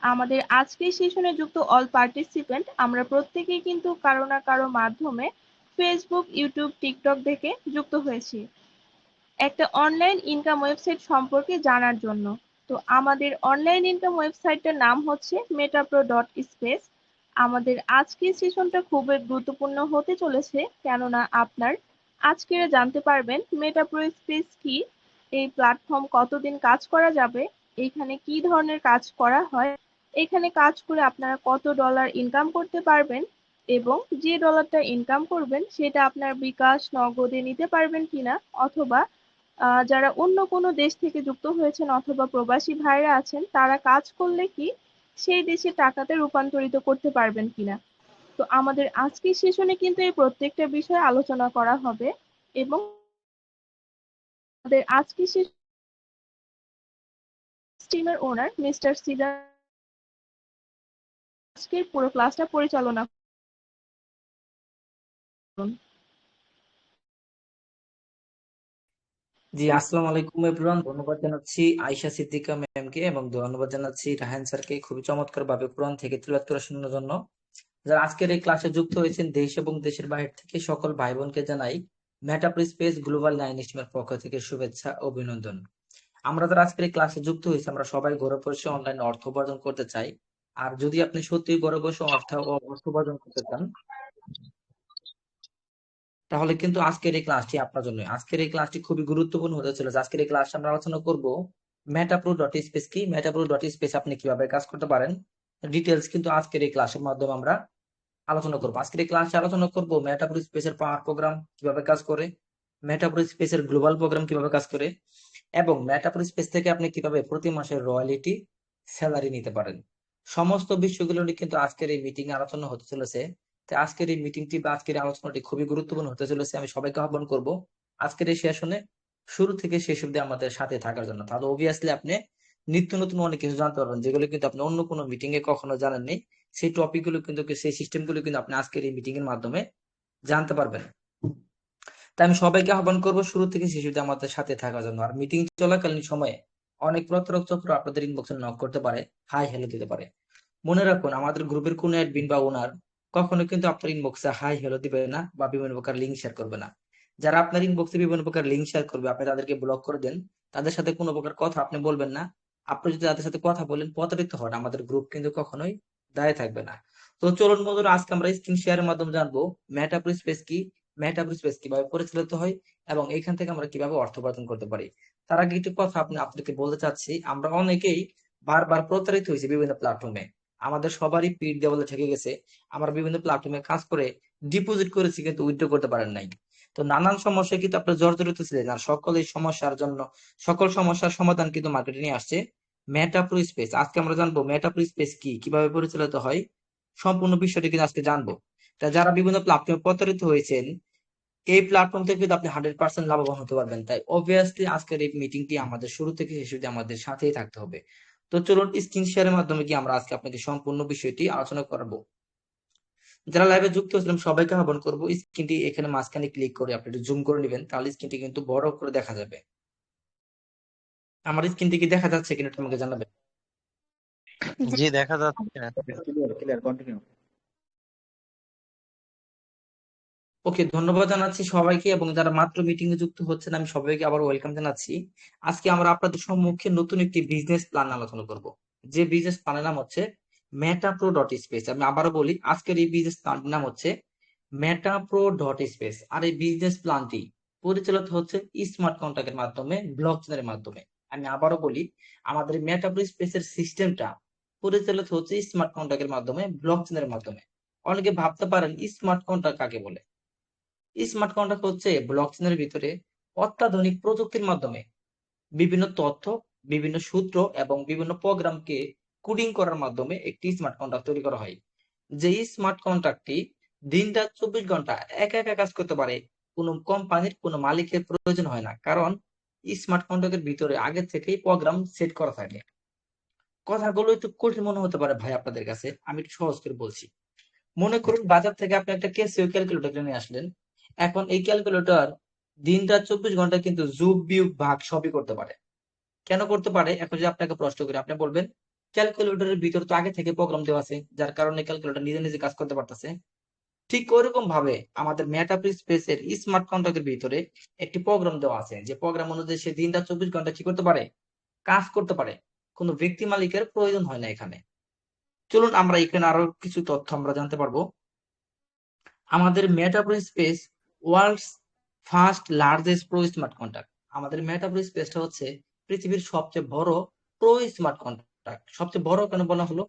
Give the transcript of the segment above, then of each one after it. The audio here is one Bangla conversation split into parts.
আমাদের আজকের সেশনে যুক্ত অল পার্টিসিপেন্ট আমরা প্রত্যেকেই কিন্তু কারো না কারো মাধ্যমে ফেসবুক, ইউটিউব, টিকটক থেকে যুক্ত হয়েছি একটা অনলাইন ইনকাম ওয়েবসাইট সম্পর্কে জানার জন্য। তো আমাদের অনলাইন ইনকাম ওয়েবসাইটটার নাম হচ্ছে metapro.space। আমাদের আজকের সেশনটা খুবই গুরুত্বপূর্ণ হতে চলেছে, কেননা আপনার আজকেরা জানতে পারবেন মেটাপ্রো স্পেস কি, এই প্ল্যাটফর্ম কতদিন কাজ করা যাবে, এইখানে কি ধরনের কাজ করা হয়, এখানে কাজ করে আপনারা কত ডলার ইনকাম করতে পারবেন এবং যে ডলারটা ইনকাম করবেন সেটা আপনার বিকাশ নগদে নিতে পারবেন কিনা, অথবা যারা অন্য কোনো দেশ থেকে যুক্ত হয়েছেন অথবা প্রবাসী ভাইরা আছেন তারা কাজ করলে কি সেই দেশের টাকাতে রূপান্তরিত করতে পারবেন কিনা। তো আমাদের আজকের সেশনে কিন্তু এই প্রত্যেকটা বিষয়ে আলোচনা করা হবে এবং আমাদের আজকের টিমের ওনার মিস্টার সিজার আজকের পুরো ক্লাসটা পরিচালনা করুন। জি, আসসালামু আলাইকুম এভরিওয়ান। ধন্যবাদ জানাচ্ছি আয়েশা সিদ্দিকা ম্যামকে এবং ধন্যবাদ জানাচ্ছি রাহান স্যারকে খুবই চমৎকার ভাবে কোরআন থেকে তিলাওয়াত করে শোনানোর জন্য। যারা আজকের এই ক্লাসে যুক্ত হয়েছেন দেশ এবং দেশের বাইরে থেকে সকল ভাই বোনকে জানাই মেটাপ্র স্পেস গ্লোবাল 9 স্ট্রিমের পক্ষ থেকে শুভেচ্ছা ও অভিনন্দন। আমরা যারা আজকের এই ক্লাসে যুক্ত হয়েছি আমরা সবাই ঘরে বসে অনলাইনে অর্থ উপার্জন করতে চাই। আর যদি আপনি সত্যি ঘরে বসে অর্থ উপার্জন করতে চান তাহলে কিন্তু আজকের এই ক্লাসটি আপনার জন্য। আজকের এই ক্লাসটি খুবই গুরুত্বপূর্ণ হতে চলেছে। আজকের এই ক্লাসে আমরা আলোচনা করব মেটাপ্রো.স্পেস কি, মেটাপ্রো.স্পেস আপনি কিভাবে কাজ করতে পারেন, ডিটেলস কিন্তু আজকের এই ক্লাসের মাধ্যমে আমরা আলোচনা করব। আজকের এই ক্লাসে আলোচনা করব মেটাপ্রো স্পেসের পাওয়ার প্রোগ্রাম কিভাবে কাজ করে, মেটাপ্রো স্পেসের গ্লোবাল প্রোগ্রাম কিভাবে কাজ করে এবং মেটাপ্রো স্পেস থেকে আপনি কিভাবে প্রতি মাসে রয়্যালিটি স্যালারি নিতে পারেন। সমস্ত বিষয়গুলো নিয়ে কিন্তু আজকের এই মিটিং এ আলোচনা হতে চলেছে। তাই আজকের এই মিটিংটি বা আজকের এই আলোচনাটি খুবই গুরুত্বপূর্ণ হতে চলেছে। আমি সবাইকে আহ্বান করব আজকের এই সেশনে শুরু থেকে শেষ অবধি আমাদের সাথে থাকার জন্য। তাহলে অবভিয়াসলি আপনি নিত্য নতুন অনেক কিছু জানতে পারবেন যেগুলো কিন্তু আপনি অন্য কোনো মিটিং এ কখনো জানেননি। সেই টপিক গুলো কিন্তু সেই সিস্টেম গুলো কিন্তু আপনি আজকের এই মিটিং এর মাধ্যমে জানতে পারবেন। তাই আমি সবাইকে আহ্বান করবো শুরু থেকে শেষ অবধি আমাদের সাথে থাকার জন্য। আর মিটিং চলাকালীন সময়ে অনেক প্রতারক চক্র আপনাদের ইনবক্সে নক করতে পারে, হাই হ্যালো দিতে পারে। মনে রাখুন আমাদের গ্রুপের কোনো অ্যাডমিন বা ওনার কখনো কিন্তু আপনার ইনবক্সে হাই হ্যালো দিবে না বা বিভিন্ন প্রকার লিঙ্ক শেয়ার করবে না। যারা আপনার ইনবক্সে বিভিন্ন প্রকার লিঙ্ক শেয়ার করবে আপনি তাদেরকে ব্লক করে দেন। তাদের সাথে কোনো প্রকার কথা আপনি বলবেন না। আপনি যদি তাদের সাথে কথা বলেন প্রতারিত হন, আমাদের গ্রুপ কিন্তু কখনোই দায়ে থাকবে না। তো চলুন বন্ধুরা, আজকে আমরা স্ক্রিন শেয়ারের মাধ্যমে জানবো মেটাপ্রো স্পেস কি, মেটাপ্রো স্পেস কিভাবে পরিচালিত হয় এবং এখান থেকে আমরা কিভাবে অর্থ উপার্জন করতে পারি। তার আগে কিছু কথা আপনাদেরকে বলতে চাচ্ছি, আমরা অনেকেই বারবার প্রতারিত হয়েছি বিভিন্ন প্ল্যাটফর্মে। আমাদের সবারই পিঠ দেওয়ালে ঠেকে গেছে। আমরা বিভিন্ন প্ল্যাটফর্মে কাজ করে ডিপোজিট করেছি কিন্তু উইথড্র করতে পারেন নাই। তো নানান সমস্যা কিন্তু আপনার জর্জরিত ছিলেন। আর সকল এই সমস্যার জন্য সকল সমস্যার সমাধান কিন্তু মার্কেটে নিয়ে আসছে মেটাপ্রো স্পেস। আজকে আমরা জানবো মেটাপ্রো স্পেস কি, কিভাবে পরিচালিত হয়, সম্পূর্ণ বিষয়টি কিন্তু আজকে জানবো। তা যারা বিভিন্ন প্ল্যাটফর্মে প্রতারিত হয়েছেন এই প্ল্যাটফর্ম থেকে কিন্তু আপনি 100% লাভবান হতে পারবেন। তাই অবভিয়াসলি আজকের এই মিটিংটি আমাদের শুরু থেকে শেষ অবধি আমাদের সাথেই থাকতে হবে। তো চলুন স্ক্রিন শেয়ারের মাধ্যমে কি আমরা আজকে আপনাকে সম্পূর্ণ বিষয়টি আলোচনা করবো। যারা লাইভে যুক্ত হয়েছিলাম সবাইকে আহ্বান করবো স্ক্রিনটি এখানে মাঝখানে ক্লিক করে আপনি একটু জুম করে নেবেন, তাহলে স্ক্রিনটি কিন্তু বড় করে দেখা যাবে। আমার স্ক্রিনটি কি দেখা যাচ্ছে কিনা তোমাকে জানাবেন। জি, দেখা যাচ্ছে। Clear, continue. ওকে, ধন্যবাদ জানাচ্ছি সবাইকে এবং যারা মাত্র মিটিং এ যুক্ত হচ্ছেন আমি সবাইকে আবার ওয়েলকাম জানাচ্ছি। আজকে আমরা আপনাদের সম্মুখে নতুন একটি বিজনেস প্ল্যান আলোচনা করব। যে বিজনেস প্ল্যানের নাম হচ্ছে মেটাপ্রো.স্পেস। আমি আবারও বলি আজকের এই বিজনেস প্ল্যানটির নাম হচ্ছে মেটাপ্রো.স্পেস। আর এই বিজনেস প্ল্যানটি পরিচালিত হচ্ছে স্মার্ট কন্ট্রাক্টের মাধ্যমে, ব্লকচেনের মাধ্যমে। আমি আবারও বলি আমাদের মেটাপ্রো স্পেসের সিস্টেমটা পরিচালিত হচ্ছে স্মার্ট কন্ট্রাক্টের মাধ্যমে, ব্লকচেনের মাধ্যমে। অনেকে ভাবতে পারেন স্মার্ট কন্ট্রাক্ট কাকে বলে। স্মার্ট কন্ট্রাক্ট হচ্ছে ব্লকচেনের ভিতরে অত্যাধুনিক প্রযুক্তির মাধ্যমে বিভিন্ন তথ্য, বিভিন্ন সূত্র এবং বিভিন্ন প্রোগ্রামকে কোডিং করার মাধ্যমে একটি স্মার্ট কন্ট্রাক্ট তৈরি করা হয়। যে স্মার্ট কন্ট্রাক্টটি দিন রাত 24 ঘন্টা একা একা কাজ করতে পারে। কোনো কোম্পানির কোনো মালিকের প্রয়োজন হয় না, কারণ স্মার্ট কন্ট্রাক্টের ভিতরে আগে থেকেই প্রোগ্রাম সেট করা থাকে। কথাগুলো একটু কঠিন মনে হতে পারে ভাই আপনাদের কাছে, আমি একটু সহজ করে বলছি। মনে করুন বাজার থেকে আপনি একটা ক্যাসিও ক্যালকুলেটর নিয়ে আসলেন। এখন এই ক্যালকুলেটর দিন রাত 24 ঘন্টা কিন্তু যোগ বিয়োগ ভাগ সবই করতে পারে। কেন করতে পারে এখন যদি আপনাকে প্রশ্ন করি আপনি বলবেন ক্যালকুলেটরের ভিতর তো আগে থেকে প্রোগ্রাম দেওয়া আছে, যার কারণে ক্যালকুলেটর নিজে নিজে কাজ করতে পারতেছে। ঠিক ওইরকম ভাবে আমাদের মেটাপ্রি স্পেসের স্মার্ট কন্ট্রাক্টের ভিতরে একটি প্রোগ্রাম দেওয়া আছে, যে প্রোগ্রাম অনুযায়ী সে দিন রাত 24 ঘন্টা কি করতে পারে, কাজ করতে পারে। কোনো ব্যক্তি মালিকের প্রয়োজন হয় না এখানে। চলুন আমরা এখানে আরো কিছু তথ্য আমরা জানতে পারবো। আমাদের মেটাপ্রি space world's first largest pro smart contract. আমাদের মেটাপ্রি স্পেসটা হচ্ছে পৃথিবীর সবচেয়ে বড় প্রো স্মার্ট কন্ট্রাক্ট। সবচেয়ে বড় কেন বলা হলো,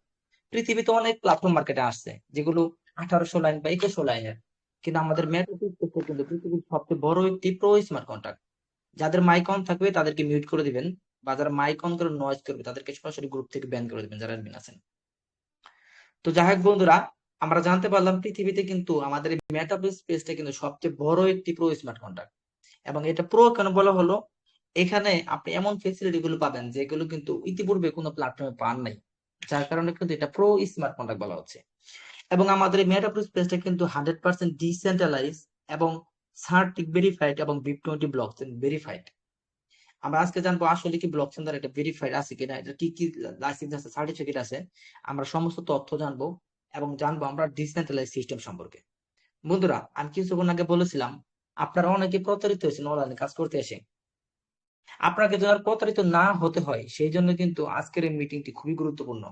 পৃথিবীতে অনেক প্ল্যাটফর্ম মার্কেটে আসছে যেগুলো 1800 লাইন বা 2100 লাইনের, কিন্তু আমাদের মেটাপ্রি স্পেসটা কিন্তু পৃথিবীর সবচেয়ে বড় একটি প্রো স্মার্ট কন্ট্রাক্ট। যাদের মাইক অন থাকবে তাদেরকে মিউট করে দিবেন, বা যারা মাইক অন করে নয়েজ করবে তাদেরকে সরাসরি গ্রুপ থেকে ব্যান করে দিবেন, যারা অ্যাডমিন আছেন। তো যাই হোক বন্ধুরা, আমরা জানতে পারলাম পৃথিবীতে কিন্তু আমাদের এই মেটাভার্স স্পেসটা কিন্তু সবচেয়ে বড় একটি প্রো স্মার্ট কন্ট্রাক্ট। এবং এটা প্রো কেন বলা হলো, এখানে আপনি এমন ফেসিলিটি গুলো পাবেন যেগুলো কিন্তু ইতিপূর্বে কোনো প্ল্যাটফর্মে পান নাই, যার কারণে কিন্তু এটা প্রো স্মার্ট কন্ট্রাক্ট বলা হচ্ছে। এবং আমাদের এই মেটাভার্স স্পেসটা কিন্তু 100% ডিসেন্ট্রালাইজ এবং সার্টিক ভেরিফাইড এবং BIP20 ব্লকচেন ভেরিফাইড। আমরা আজকে জানবো আসলে কি ব্লকচেন দ্বারা এটা ভেরিফাইড আছে কিনা, এটা কি কি লাইসেন্স আছে, সার্টিফিকেট আছে। আমরা সমস্ত তথ্য জানবো এবং জানবো আমরা ডিসেন্ট্রালাইজ সিস্টেম সম্পর্কে। বন্ধুরা, আমি কিছুক্ষণ আগে বলেছিলাম আপনারা অনেকে প্রতারিত হয়েছেন অনলাইনে কাজ করতে এসে। আপনাকে যদি আর প্রতারিত না হতে হয় সেই জন্য কিন্তু আজকের এই মিটিংটি খুবই গুরুত্বপূর্ণ।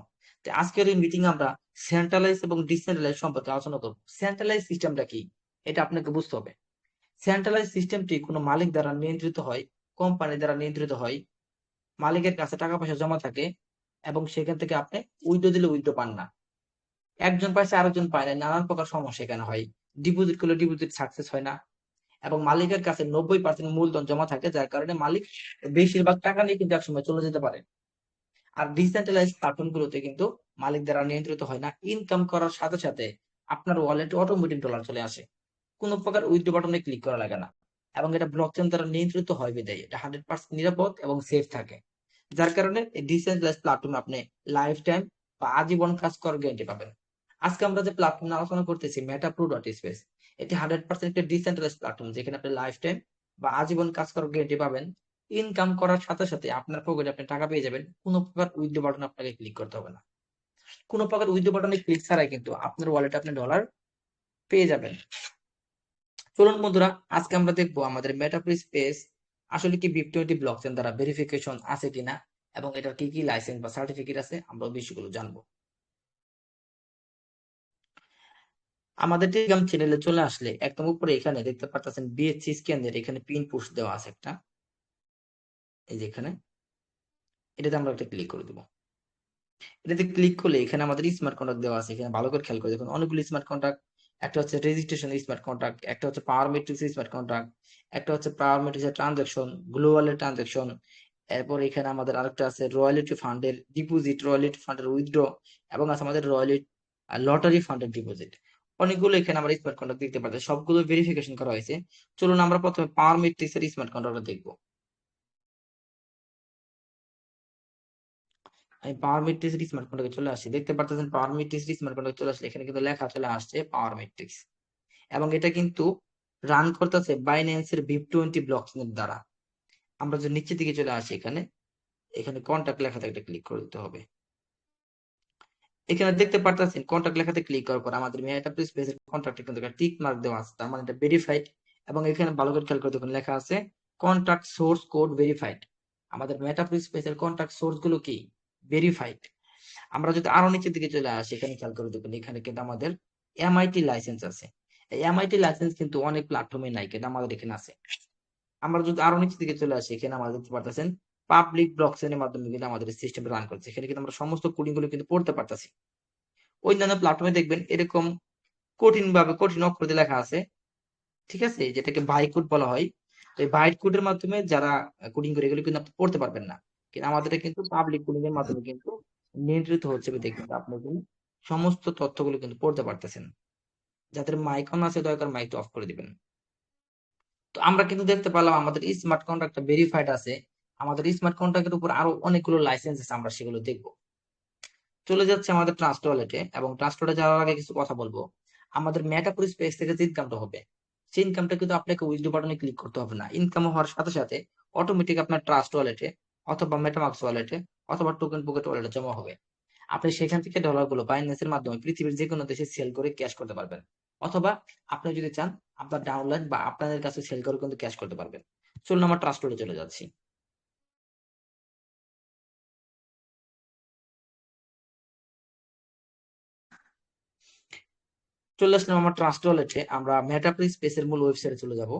তো আজকের এই মিটিং আমরা সেন্ট্রালাইজ এবং ডিসেন্ট্রালাইজ সম্পর্কে আলোচনা করব। সেন্ট্রালাইজ সিস্টেমটা কি এটা আপনাকে বুঝতে হবে। সেন্ট্রালাইজ সিস্টেমটি কোনো মালিক দ্বারা নিয়ন্ত্রিত হয়, কোম্পানি দ্বারা নিয়ন্ত্রিত হয়। মালিকের কাছে টাকা পয়সা জমা থাকে এবং সেখান থেকে আপনি উইথড্র দিলে উইথড্র পান না। একজন পাইছে আরেকজন পায় না, নানান প্রকার সমস্যা এখানে হয়। ডিপোজিট করলে ডিপোজিট সাকসেস হয় না এবং মালিকের কাছে 90% মূলধন জমা থাকে, যার কারণে মালিক বেশিরভাগ টাকা নিয়ে কিন্তু একসময় চলে যেতে পারে। আর ডিসেন্ট্রালাইজ প্ল্যাটফর্ম গুলোতে কিন্তু মালিক দ্বারা নিয়ন্ত্রিত হয় না। ইনকাম করার সাথে সাথে আপনার ওয়ালেটে অটোমেটিক ডলার চলে আসে, কোনো প্রকার উইথড্র বাটনে ক্লিক করা লাগে না। এবং এটা ব্লকচেন দ্বারা নিয়ন্ত্রিত হয় বিধায় এটা 100% নিরাপদ এবং সেফ থাকে, যার কারণে এই ডিসেন্ট্রালাইজ প্ল্যাটফর্মে আপনি লাইফ টাইম বা আজীবন কাজ করার গ্যারান্টি পাবেন। আজকে আমরা যে প্ল্যাটফর্ম নিয়ে আলোচনা করতেছি metapro.space, এটি 100% একটা ডিসেন্ট্রালাইজ প্ল্যাটফর্ম যেখানে আপনি লাইফ টাইম বা আজীবন কাজ করার গ্যারান্টি পাবেন। ইনকাম করার সাথে সাথে আপনার পকেটে আপনি টাকা পেয়ে যাবেন, কোনো প্রকার উইথড্র বাটন আপনাকে ক্লিক করতে হবে না। কোনো প্রকার উইথড্র বাটনে ক্লিক ছাড়াই কিন্তু আপনার ওয়ালেটে আপনি ডলার পেয়ে যাবেন। চলুন বন্ধুরা, আজকে আমরা দেখবো আমাদের মেটাপ্রি স্পেস আসলে কি BIP20 ব্লকচেন দ্বারা ভেরিফিকেশন আছে কিনা এবং এটার কি কি লাইসেন্স বা সার্টিফিকেট আছে, আমরা বিষয়গুলো জানবো। আমাদের টেলিগ্রাম চ্যানেলে চলে আসলে একদম উপরে এখানে দেখতে পাচ্ছেন BHC স্ক্যানের এখানে পিন পুশ দেওয়া আছে একটা, এই যে এখানে, এটাতে আমরা একটা ক্লিক করে দেবো। এটাতে ক্লিক করলে এখানে আমাদের স্মার্ট কন্ট্রাক্ট দেওয়া আছে, এখানে ভালো করে খেয়াল করে দেখুন অনেকগুলো স্মার্ট কন্ট্রাক্ট। একটা হচ্ছে রেজিস্ট্রেশন স্মার্ট কন্ট্রাক্ট, একটা হচ্ছে পাওয়ার মেট্রিক্স স্মার্ট কন্ট্রাক্ট, একটা হচ্ছে পাওয়ার মেট্রিক্স এর ট্রানজাকশন, গ্লোবালের ট্রানজাকশন। এরপর এখানে আমাদের আরেকটা আছে রয়্যালিটি ফান্ডের ডিপোজিট, রয়্যালিটি ফান্ডের উইথড্র, এবং আছে আমাদের রয়্যালিটি লটারি ফান্ডের ডিপোজিট। অনেকগুলো এখানে আমরা স্মার্ট কন্ট্রাক্ট দেখতে পাচ্ছি, সবগুলো ভেরিফিকেশন করা হয়েছে। চলুন আমরা প্রথমে পাওয়ার মেট্রিক্স এর স্মার্ট কন্ট্রাক্ট দেখবো। আমি পাওয়ার মেট্রিক্স স্মার্ট কন্ট্রাক্টে চলে আসি, দেখতে পাচ্ছেন পাওয়ার মেট্রিক্স স্মার্ট কন্ট্রাক্টে চলে আসলে এখানে কিন্তু লেখা চলে আসছে পাওয়ার মেট্রিক্স, এবং এটা কিন্তু রান করতেছে বাইন্যান্সের BIP20 ব্লকচেনের দ্বারা। আমরা যদি নিচের দিকে চলে আসি, এখানে এখানে কন্টাক্ট লেখাতে একটা ক্লিক করে দিতে হবে। এখানে দেখতে পাচ্ছেন কন্টাক্ট লেখাতে ক্লিক করার পর আমাদের মেটাপ্রি স্পেসের কন্টাক্টে কিন্তু একটা টিক মার্ক দেওয়া আছে, তার মানে এটা ভেরিফাইড। এবং এখানে ভালো করে খেয়াল করে দেখুন লেখা আছে কন্টাক্ট সোর্স কোড ভেরিফাইড। আমাদের মেটাপ্রি স্পেসের কন্টাক্ট সোর্স গুলো কি ভেরিফাইড। আমরা যদি আরো নিচের দিকে চলে আসি, এখানে খেয়াল করে দেখুন এখানে কিন্তু আমাদের MIT লাইসেন্স আছে। এই MIT লাইসেন্স কিন্তু অনেক প্ল্যাটফর্মে নাই, কিন্তু আমাদের এখানে আছে। আমরা যদি আরো নিচের দিকে চলে আসি, এখানে আমরা দেখতে পারতেছেন পাবলিক ব্লকচেনের মাধ্যমে কিন্তু আমাদের সিস্টেম রান করছে, এখানে কিন্তু আমরা সমস্ত কোডিং গুলো কিন্তু পড়তে পারতেছি। অন্যান্য প্ল্যাটফর্মে দেখবেন এরকম কঠিন অক্ষর দিয়ে লেখা আছে, ঠিক আছে, যেটাকে বাইট কোড বলা হয়। তো এই বাইট কোডের মাধ্যমে যারা কোডিং করে এগুলো কিন্তু আপনি পড়তে পারবেন না, কিন্তু আমাদের এটা কিন্তু পাবলিক কোডিং এর মাধ্যমে কিন্তু নিয়ন্ত্রিত হচ্ছে, দেখবেন আপনি কিন্তু সমস্ত তথ্যগুলো কিন্তু পড়তে পারতেছেন। যাদের মাইক অন আছে দয়া করে মাইকটা অফ করে দিবেন। তো আমরা কিন্তু দেখতে পেলাম আমাদের স্মার্ট কন্ট্রাক্টটা ভেরিফাইড আছে। আমাদের স্মার্ট কন্ট্রাক্টের উপর আরো অনেকগুলো লাইসেন্স আছে, আমরা সেগুলো দেখবো। চলে যাচ্ছে আমাদের ট্রাস্ট ওয়ালেটে, এবং ট্রাস্ট ওয়ালেটে যাওয়ার আগে কিছু কথা বলবো। আমাদের মেটাপুরি স্পেস থেকে যে ইনকামটা হবে, সেই ইনকামটা কিন্তু আপনাকে উইথড্র বাটনে ক্লিক করতে হবে না। ইনকাম হওয়ার সাথে সাথে অটোমেটিক আপনার ট্রাস্ট ওয়ালেটে অথবা মেটামাক্স ওয়ালেটে অথবা টোকেন পকেট ওয়ালেটে জমা হবে। আপনি সেখান থেকে ডলারগুলো বাইন্যান্সের মাধ্যমে পৃথিবীর যে কোনো দেশে সেল করে ক্যাশ করতে পারবেন, অথবা আপনি যদি চান আপনার ডাউনলাইন বা আপনাদের কাছে সেল করে কিন্তু ক্যাশ করতে পারবেন। চলুন আমরা ট্রাস্ট ওয়ালেটে চলে যাচ্ছি। চলে আসলাম আমার ট্রাস্ট ওয়ালেটে। আমরা মেটাপ্রি স্পেসের মূল ওয়েবসাইটে চলে যাব।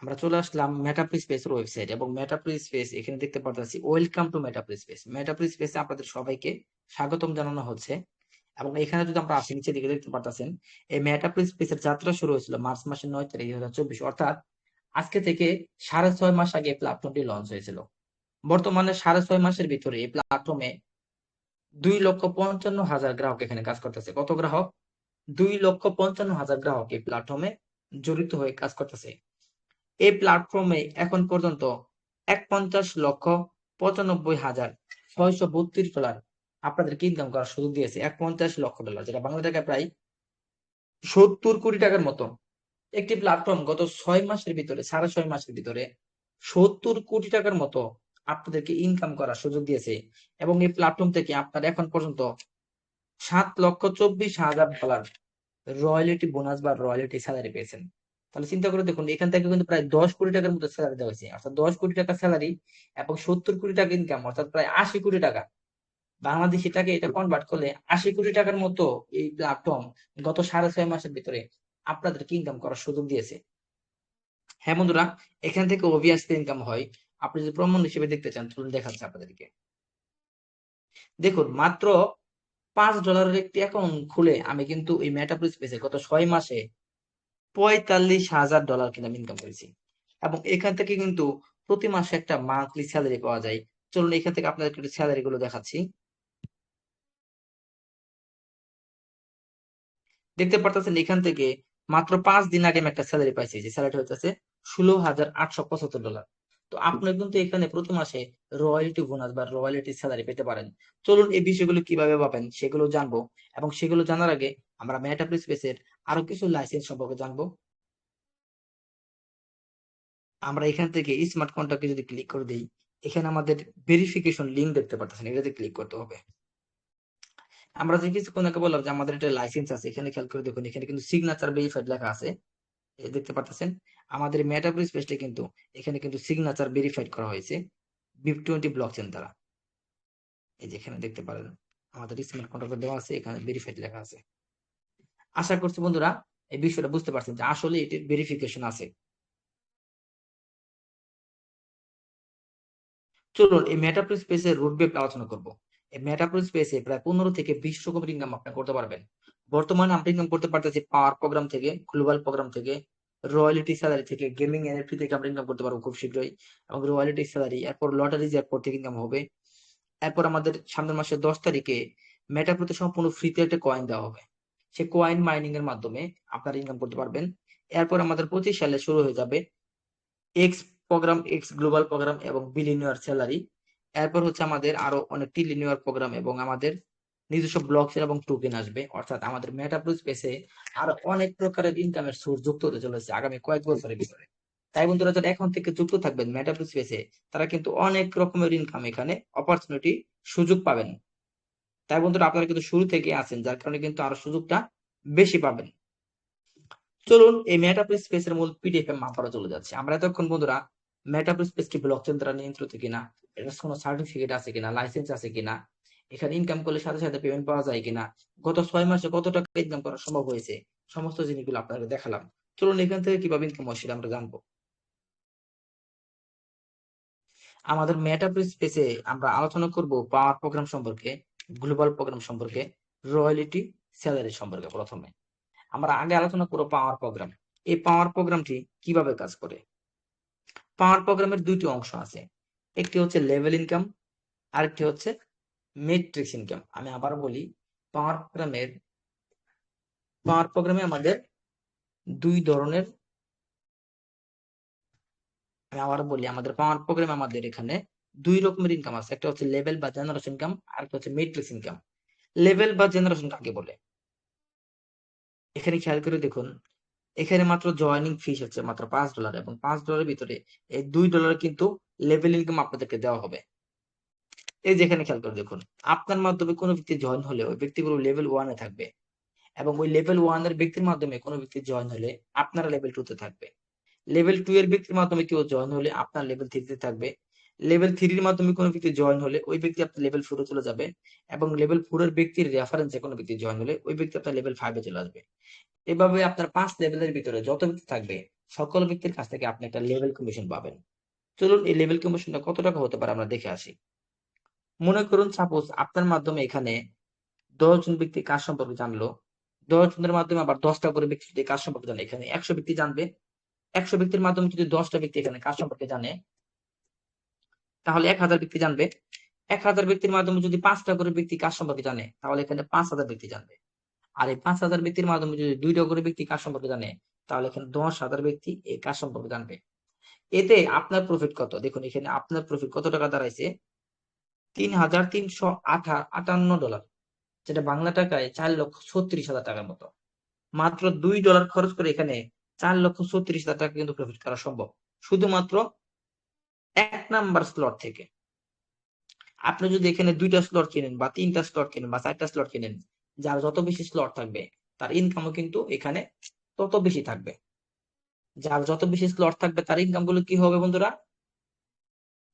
আমরা চলে আসলাম মেটাপ্রি স্পেসের ওয়েবসাইট, এবং মেটাপ্রি স্পেস এখানে দেখতে পাচ্ছি ওয়েলকাম টু মেটাপ্রি স্পেস। মেটাপ্রি স্পেসে আপনাদের সবাইকে স্বাগতম জানানো হচ্ছে। এবং এখানে যদি আমরা আসি, নিচে দিকে দেখতে পাচ্ছেন এই মেটাপ্রি স্পেসের যাত্রা শুরু হয়েছিল মার্চ মাসের 9 তারিখ 2024, অর্থাৎ আজকে থেকে 6.5 মাস আগে এই প্ল্যাটফর্মটি লঞ্চ হয়েছিল। বর্তমানে 6.5 মাসের ভিতরে এই প্ল্যাটফর্মে 2,55,000 গ্রাহক এখানে কাজ করতেছে। কত গ্রাহক? 2,55,000 গ্রাহক এই প্ল্যাটফর্মে জড়িত হয়ে কাজ করতেছে। এই প্ল্যাটফর্মে এখন পর্যন্ত 51,95,632 ডলার আপনাদেরকে ইনকাম করার সুযোগ দিয়েছে। 51 লক্ষ ডলার, যেটা বাংলা টাকায় প্রায় 70 কোটি টাকার মতো। একটি প্ল্যাটফর্ম গত 6 মাসের ভিতরে, 6.5 মাসের ভিতরে 70 কোটি টাকার মতো আপনাদেরকে ইনকাম করার সুযোগ দিয়েছে। এবং এই প্ল্যাটফর্ম থেকে আপনারা এখন পর্যন্ত 7,24,000 ডলার রয়্যালিটি বোনাস বা রয়্যালিটি স্যালারি পেয়েছেন। তাহলে চিন্তা করে দেখুন, এখান থেকে কিন্তু প্রায় 10 কোটি টাকার মতো স্যালারি দেওয়া হয়েছে, অর্থাৎ 10 কোটি টাকা স্যালারি এবং 70 কোটি টাকা ইনকাম, অর্থাৎ প্রায় 80 কোটি টাকা। বাংলাদেশি টাকা এটা কনভার্ট করলে 80 কোটি টাকার মতো এই প্ল্যাটফর্ম গত 6.5 মাসের ভিতরে আপনাদেরকে ইনকাম করার সুযোগ দিয়েছে। হ্যাঁ বন্ধুরা, এখান থেকে অবভিয়াসলি ইনকাম হয়। আপনি যদি প্রমাণ হিসেবে দেখতে চান, চলুন দেখাচ্ছি আপনাদেরকে। দেখুন, মাত্র $5 একটি অ্যাকাউন্ট খুলে আমি কিন্তু এই মেটাপ্রি স্পেসে গত 6 মাসে $45,000 কিন্তু আমি ইনকাম করেছি। এবং এখান থেকে কিন্তু প্রতি মাসে একটা মান্থলি স্যালারি পাওয়া যায়। চলুন এখান থেকে আপনাদেরকে একটু স্যালারি গুলো দেখাচ্ছি। দেখতে পারতেছেন এখান থেকে মাত্র 5 দিন আগে আমি একটা স্যালারি পাইছি, যে স্যালারি হচ্ছে $16,875। তো আপনি কিন্তু এখানে প্রতি মাসে রয়্যালিটি বোনাস বা রয়্যালিটি স্যালারি পেতে পারেন। চলুন এই বিষয়গুলো কিভাবে পাবেন সেগুলো জানবো, এবং সেগুলো জানার আগে আমরা মেটাপ্রি স্পেসের আরো কিছু লাইসেন্স সম্পর্কে জানবো। আমরা এখান থেকে স্মার্ট কন্ট্রাক্টে যদি ক্লিক করে দিই, এখানে আমাদের ভেরিফিকেশন লিংক দেখতে পাচ্ছেন, এটাতে ক্লিক করতে হবে। আমরা যে কিছুক্ষণ আগে বললাম যে আমাদের একটা লাইসেন্স আছে, এখানে খেয়াল করে দেখুন, এখানে কিন্তু সিগনেচার ভেরিফাইড লেখা আছে। এই দেখতে পাচ্ছেন আমাদের মেটাপ্রি স্পেসটা কিন্তু এখানে কিন্তু সিগনেচার ভেরিফাইড করা হয়েছে BIP20 ব্লকচেন দ্বারা। এই যে এখানে দেখতে পারেন আমাদের স্মার্ট কন্ট্রাক্ট দেওয়া আছে, এখানে ভেরিফাইড লেখা আছে। আশা করছি বন্ধুরা এই বিষয়টা বুঝতে পারছেন যে আসলে এটির ভেরিফিকেশন আছে। চলুন এই মেটাপ্রি স্পেসের রুটম্যাপ আলোচনা করব। এই মেটাপ্রি স্পেসে প্রায় 15 থেকে 20 রকমের ইনকাম আপনি করতে পারবেন। বর্তমানে আমরা ইনকাম করতে পারতেছি পাওয়ার প্রোগ্রাম থেকে, গ্লোবাল প্রোগ্রাম থেকে, রয়্যালিটি স্যালারি থেকে, গেমিং এনএফটি থেকে আমরা ইনকাম করতে পারবো খুব শীঘ্রই। এবং রয়্যালিটি স্যালারি, এরপর লটারি জ্যাকপট থেকে ইনকাম হবে। এরপর আমাদের সামনের মাসের 10 তারিখে মেটাপ্রোতে সম্পূর্ণ ফ্রিতে একটা কয়েন দেওয়া হবে। সেই কয়েন মাইনিং এর মাধ্যমে আপনারা ইনকাম করতে পারবেন। এরপর আমাদের 25 সালে শুরু হয়ে যাবে X program, X global program এবং বিলিয়নিয়ার স্যালারি। এরপর হচ্ছে আমাদের আরো অনেক ট্রিলিয়নিয়ার প্রোগ্রাম এবং আমাদের নিজস্ব ব্লকচেন এবং টোকেন আসবে। অর্থাৎ আমাদের মেটাপ্রো স্পেসে আরো অনেক প্রকারের ইনকামের সোর্স যুক্ত হতে চলেছে আগামী কয়েক বছরের ভিতরে। তাই বন্ধুরা যারা এখন থেকে যুক্ত থাকবেন মেটাপ্রো স্পেসে, তারা কিন্তু অনেক রকমের ইনকাম এখানে অপরচুনিটি সুযোগ পাবেন। তাই বন্ধুরা আপনারা কিন্তু শুরু থেকে আছেন, যার কারণে কিন্তু আরো সুযোগটা বেশি পাবেন। চলুন এই মেটাপ্রি স্পেসের মূল পিডিএফ এর মাপারে চলে যাচ্ছে। আমরা এতক্ষণ বন্ধুরা মেটাপ্রি স্পেস কি ব্লকচেন দ্বারা নিয়ন্ত্রিত কিনা, এর কোনো সার্টিফিকেট আছে কিনা, লাইসেন্স আছে কিনা, এখানে ইনকাম করলে সাথে সাথে পেমেন্ট পাওয়া যায় কিনা, গত 6 মাসে কত টাকা ইনকাম করা সম্ভব হয়েছে, সমস্ত জিনিসগুলো আপনাদের দেখালাম। চলুন এখান থেকে কিভাবে ইনকাম হয় সেটা আমরা জানবো। আমাদের মেটাপ্রি স্পেসে আমরা আলোচনা করব পাওয়ার প্রোগ্রাম সম্পর্কে, গ্লোবাল প্রোগ্রাম সম্পর্কে, রয়্যালিটি স্যালারি সম্পর্কে। প্রথমে আমরা আগে আলোচনা করব পাওয়ার প্রোগ্রাম। এই পাওয়ার প্রোগ্রামটি কিভাবে কাজ করে। পাওয়ার প্রোগ্রামের দুইটি অংশ আছে, একটি হচ্ছে লেভেল ইনকাম, আরেকটি হচ্ছে মেট্রিক্স ইনকাম। আমি আবার বলি, পাওয়ার প্রোগ্রামে আমাদের দুই ধরনের, আমি আবার বলি আমাদের পাওয়ার প্রোগ্রামে আমাদের এখানে দুই রকমের ইনকাম আছে, একটা হচ্ছে লেভেল বা জেনারেশন ইনকাম, আরেকটা হচ্ছে মেট্রিক্স ইনকাম। লেভেল বা জেনারেশন কাকে বলে এখানে খেয়াল করে দেখুন, এখানে মাত্র জয়নিং ফিস হচ্ছে মাত্র $5, এবং $5 ভিতরে এই $2 কিন্তু লেভেল ইনকাম আপনাদেরকে দেওয়া হবে। এই যেখানে খেয়াল করে দেখুন, আপনার মাধ্যমে কোনো ব্যক্তি জয়েন হলে ওই ব্যক্তিগুলো লেভেল 1 এ থাকবে, এবং ওই লেভেল 1 এর ব্যক্তির মাধ্যমে কোনো ব্যক্তি জয়েন হলে আপনারা লেভেল 2 তে থাকবে। লেভেল 2 এর ব্যক্তির মাধ্যমে কেউ জয়েন হলে আপনার লেভেল 3 তে থাকবে। লেভেল 3 এর মাধ্যমে কোনো ব্যক্তি জয়েন হলে ওই ব্যক্তি আপনার লেভেল 4 এ চলে যাবে, এবং লেভেল 4 এর ব্যক্তির রেফারেন্সে কোনো ব্যক্তি জয়েন হলে ওই ব্যক্তি আপনার লেভেল 5 এ চলে আসবে। এভাবে আপনার 5 লেভেলের ভিতরে যত ব্যক্তি থাকবে সকল ব্যক্তির কাছ থেকে আপনি একটা লেভেল কমিশন পাবেন। চলুন এই লেভেল কমিশনটা কত টাকা হতে পারে আমরা দেখে আসি। মনে করুন সাপোজ আপনার মাধ্যমে এখানে 10 জন ব্যক্তি কাজ সম্পর্কে জানলো, 10 জনের মাধ্যমে আবার 10টা করে ব্যক্তি যদি কাজ সম্পর্কে জানে, এখানে 100 ব্যক্তি জানবে। 100 ব্যক্তির মাধ্যমে যদি 10টা ব্যক্তি এখানে কাজ সম্পর্কে জানে, তাহলে 1000 ব্যক্তি জানবে। 1000 ব্যক্তির মাধ্যমে যদি 5টা করে ব্যক্তি কাজ সম্পর্কে জানে, তাহলে এখানে 5000 ব্যক্তি জানবে। আর এই 5000 ব্যক্তির মাধ্যমে যদি 2টা করে ব্যক্তি কাজ সম্পর্কে জানে, তাহলে এখানে 10,000 ব্যক্তি এই কাজ সম্পর্কে জানবে। এতে আপনার প্রফিট কত? দেখুন এখানে আপনার প্রফিট কত টাকা দাঁড়াইছে, $3,358, যেটা বাংলা টাকায় 4,36,000 টাকার মতো। মাত্র $2 খরচ করে এখানে 4,36,000 টাকা কিন্তু প্রফিট করা সম্ভব, শুধুমাত্র 1 নাম্বার স্লট থেকে। আপনি যদি এখানে 2টা স্লট কিনেন বা 3টা স্লট কিনেন বা 4টা স্লট কিনেন, যার যত বেশি স্লট থাকবে তার ইনকামও কিন্তু এখানে তত বেশি থাকবে। যার যত বেশি স্লট থাকবে তার ইনকাম গুলো কি হবে বন্ধুরা?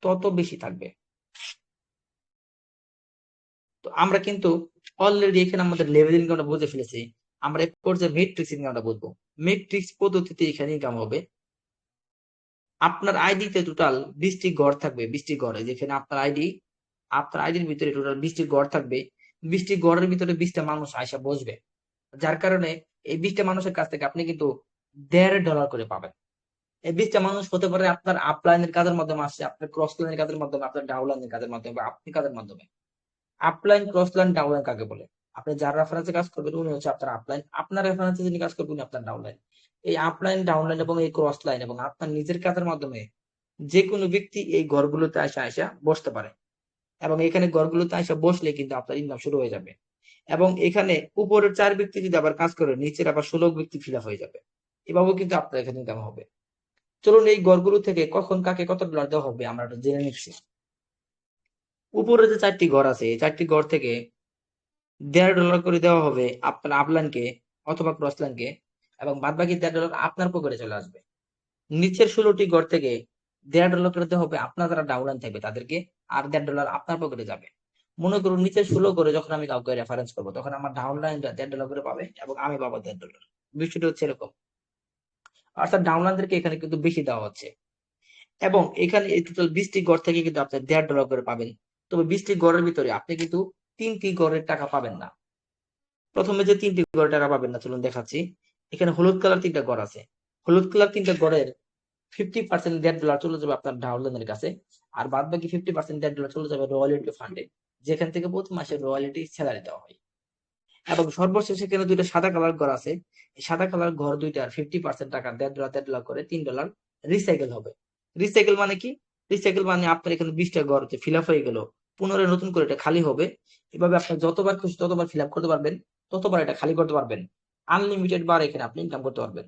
তত বেশি থাকবে। তো আমরা কিন্তু অলরেডি এখানে আমাদের লেভেল ইনকামটা বুঝে ফেলেছি। আমরা এক পর্যায়ে মেট্রিক্স ইনকামটা বুঝবো। মেট্রিক্স পদ্ধতিতে এখানে ইনকাম হবে। আপনার আইডিতে টোটাল 20টি ঘর থাকবে। 20টি ঘরে যেখানে আপনার আইডির ভিতরে টোটাল 20টি ঘর থাকবে। 20টি ঘরের ভিতরে 20টা মানুষ আয়সা বসবে, যার কারণে এই 20টা মানুষের কাছ থেকে আপনি কিন্তু $1.5 করে পাবেন। এই 20টা মানুষ হতে পারে আপনার আপলাইনের কাজের মাধ্যমে আসছে, আপনার ক্রস লাইনের কাজের মাধ্যমে, আপনার ডাউনলাইনের কাজের মাধ্যমে, বা আপনি কাজের মাধ্যমে। আপলাইন, ক্রস লাইন, ডাউনলাইন কাকে বলে? আপনি যার রেফারেন্সে কাজ করবেন উনি হচ্ছে আপনার আপলাইন, আপনার রেফারেন্সে যিনি কাজ করবেন উনি আপনার ডাউনলাইন। এই আপলাইন, ডাউনলাইন এবং এই ক্রস লাইন এবং আপনার নিজের কাজের মাধ্যমে যে কোনো ব্যক্তি এই ঘরগুলোতে আসা বসতে পারে, এবং এখানে ঘরগুলোতে আসা বসলে কিন্তু আপনার ইনকাম শুরু হয়ে যাবে। এবং এখানে উপরের 4 ব্যক্তি যদি আবার কাজ করে, নিচের আবার 16 ব্যক্তি ফিল আপ হয়ে যাবে। এভাবেও কিন্তু আপনার এখানে ইনকাম হবে। চলুন এই ঘরগুলো থেকে কখন কাকে কত ডলার দেওয়া হবে আমরা একটু জেনে নিচ্ছি। উপরে যে 4টি ঘর আছে, এই 4টি ঘর থেকে $1.5 করে দেওয়া হবে আপনার আপলাইনকে অথবা ক্রস লাইনকে, এবং বাদ বাকি $1.5 আপনার পকেটে চলে আসবে। নিচের 16টি ঘর থেকে $1.5 করে দেওয়া হবে আপনার যারা ডাউনলাইন থাকবে তাদেরকে, আর $1.5 আপনার পকেটে যাবে। মনে করুন নিচের 16 করে যখন আমি কাউকে রেফারেন্স করবো, তখন আমার ডাউনলাইনরা $1.5 করে পাবে এবং আমি পাবো $1.5। বিষয়টি হচ্ছে এরকম। অর্থাৎ ডাউনলাইনদেরকে এখানে কিন্তু বেশি দেওয়া হচ্ছে, এবং এখানে এই টোটাল 20টি ঘর থেকে কিন্তু আপনি $1.5 করে পাবেন। তবে 20টি ঘরের ভিতরে আপনি কিন্তু 3টি ঘরের টাকা পাবেন না। প্রথমে যে 3টি ঘরের টাকা পাবেন না, চলুন দেখাচ্ছি। এখানে হলুদ কালার 3টা ঘর আছে। হলুদ কালার 3টা ঘরের 50% $1.5 চলে যাবে আপনার ডাউনলাইনের কাছে, আর বাদ বাকি 50% $1.5 চলে যাবে রয়্যালটি ফান্ডে, যেখান থেকে প্রতি মাসে রয়্যালটি স্যালারি দেওয়া হয়। এবং সর্বশেষ এখানে 2টা সাদা কালার ঘর আছে। এই সাদা কালার ঘর 2টার 50% টাকা $1.5 করে $3 রিসাইকেল হবে। রিসাইকেল মানে কি? রিসাইকেল মানে আপনার এখানে 20টা ঘর ফিল আপ হয়ে গেল, পুনরায় নতুন করে এটা খালি হবে। এভাবে আপনি যতবার খুশি ততবার ফিল আপ করতে পারবেন, ততবার এটা খালি করতে পারবেন। আনলিমিটেড বার এখানে আপনি ইনকাম করতে পারবেন।